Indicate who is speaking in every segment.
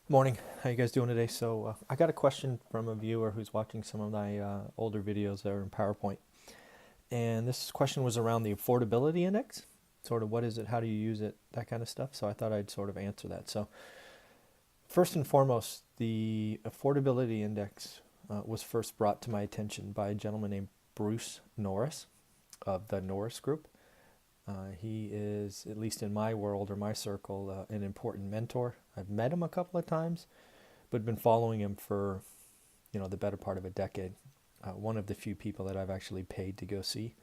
Speaker 1: Morning. How you guys doing today? I got a question from a viewer who's watching some of my older videos that are in PowerPoint. And this question was around the affordability index. Sort of what is it, how do you use it, that kind of stuff. So I thought I'd sort of answer that. So first and foremost, the affordability index was first brought to my attention by a gentleman named Bruce Norris of the Norris Group. He is, at least in my world or my circle, an important mentor. I've met him a couple of times, but been following him for, the better part of a decade. One of the few people that I've actually paid to go see.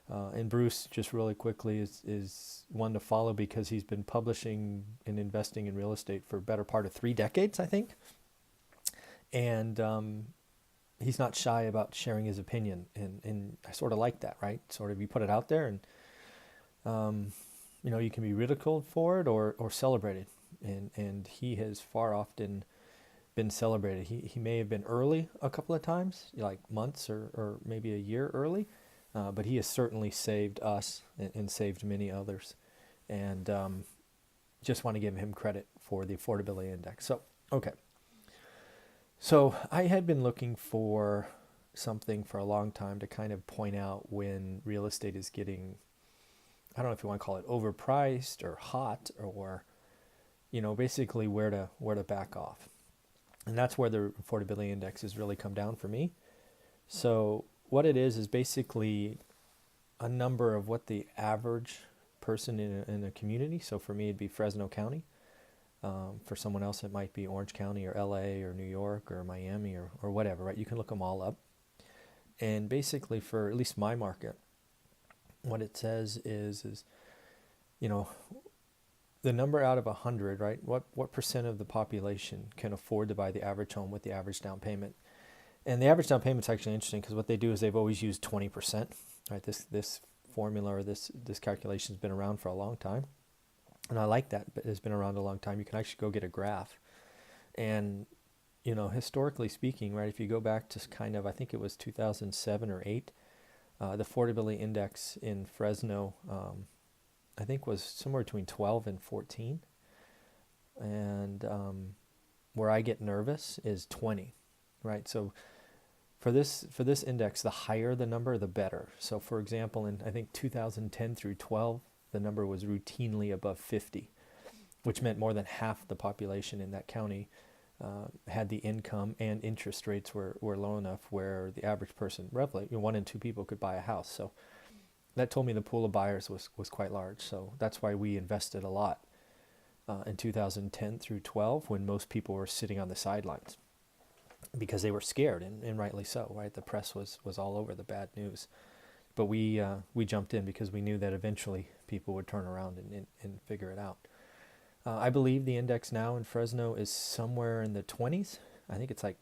Speaker 1: And Bruce, just really quickly, is one to follow because he's been publishing and investing in real estate for a better part of 3 decades, I think. And he's not shy about sharing his opinion. And I sort of like that, right? Sort of you put it out there and, you can be ridiculed for it or celebrated. And he has far often been celebrated. He may have been early a couple of times, like months or maybe a year early, but he has certainly saved us and saved many others. And just want to give him credit for the affordability index. Okay. So I had been looking for something for a long time to kind of point out when real estate is getting, I don't know if you want to call it overpriced or hot or, basically where to back off. And that's where the affordability index has really come down for me. So what it is basically a number of what the average person in a community. So for me, it'd be Fresno County. For someone else, it might be Orange County or LA or New York or Miami or whatever, right? You can look them all up. And basically for at least my market, what it says is the number out of 100, right? What percent of the population can afford to buy the average home with the average down payment? And the average down payment is actually interesting because what they do is they've always used 20%, right? This formula or this calculation has been around for a long time. And I like that, but it's been around a long time. You can actually go get a graph. And, historically speaking, right, if you go back to kind of, I think it was 2007 or 8, the affordability index in Fresno, I think was somewhere between 12 and 14. And where I get nervous is 20, right? So for this index, the higher the number, the better. So for example, in I think 2010 through 12, the number was routinely above 50, which meant more than half the population in that county had the income and interest rates were low enough where the average person, roughly 1 in 2 people could buy a house. So that told me the pool of buyers was quite large. So that's why we invested a lot in 2010 through 12 when most people were sitting on the sidelines because they were scared, and rightly so, right? The press was all over the bad news. But we jumped in because we knew that eventually people would turn around and figure it out. I believe the index now in Fresno is somewhere in the 20s. I think it's like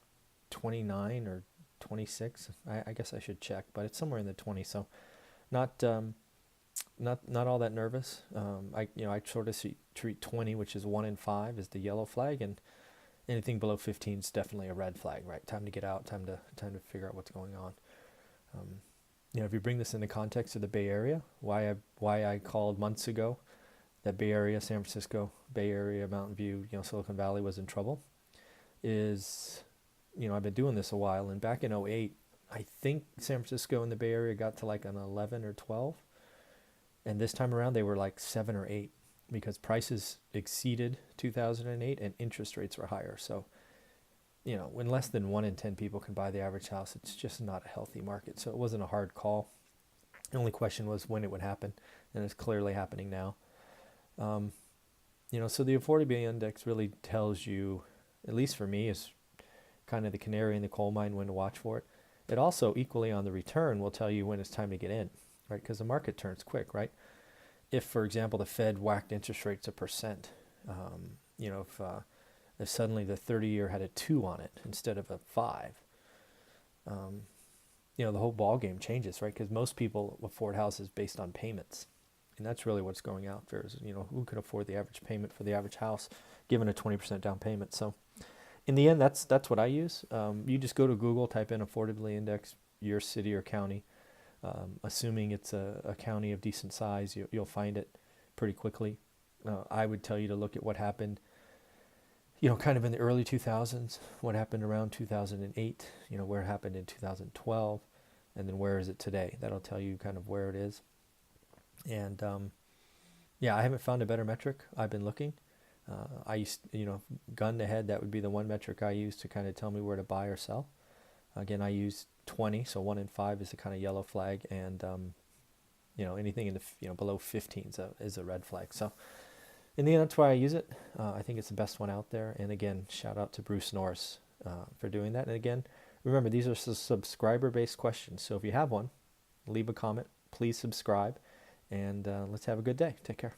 Speaker 1: 29 or 26. I guess I should check, but it's somewhere in the 20s. So not not all that nervous. I sort of treat 20, which is 1 in 5, as the yellow flag, and anything below 15 is definitely a red flag. Right, time to get out, time to figure out what's going on. If you bring this in the context of the Bay Area, why I called months ago that Bay Area, San Francisco, Bay Area, Mountain View, Silicon Valley was in trouble, is I've been doing this a while, and back in '08, I think San Francisco and the Bay Area got to like an 11 or 12. And this time around, they were like 7 or 8 because prices exceeded 2008 and interest rates were higher. So, when less than 1 in 10 people can buy the average house, it's just not a healthy market. So it wasn't a hard call. The only question was when it would happen, and it's clearly happening now. So the affordability index really tells you, at least for me, is kind of the canary in the coal mine when to watch for it. It also, equally on the return, will tell you when it's time to get in, right? Because the market turns quick, right? If, for example, the Fed whacked interest rates 1%, if suddenly the 30-year had a 2 on it instead of a 5, the whole ball game changes, right? Because most people afford houses based on payments. And that's really what's going out there is, who can afford the average payment for the average house given a 20% down payment. So in the end, that's what I use. You just go to Google, type in affordability index, your city or county. Assuming it's a county of decent size, you'll find it pretty quickly. I would tell you to look at what happened, kind of in the early 2000s, what happened around 2008, where it happened in 2012, and then where is it today. That'll tell you kind of where it is. And yeah, I haven't found a better metric. I've been looking. I used, gun to head, that would be the one metric I use to kind of tell me where to buy or sell. Again, I use 20, so 1 in 5 is a kind of yellow flag, and anything in the below 15 is a red flag. So in the end, that's why I use it. I think it's the best one out there. And again, shout out to Bruce Norris for doing that. And again, remember, these are subscriber-based questions. So if you have one, leave a comment. Please subscribe. And let's have a good day. Take care.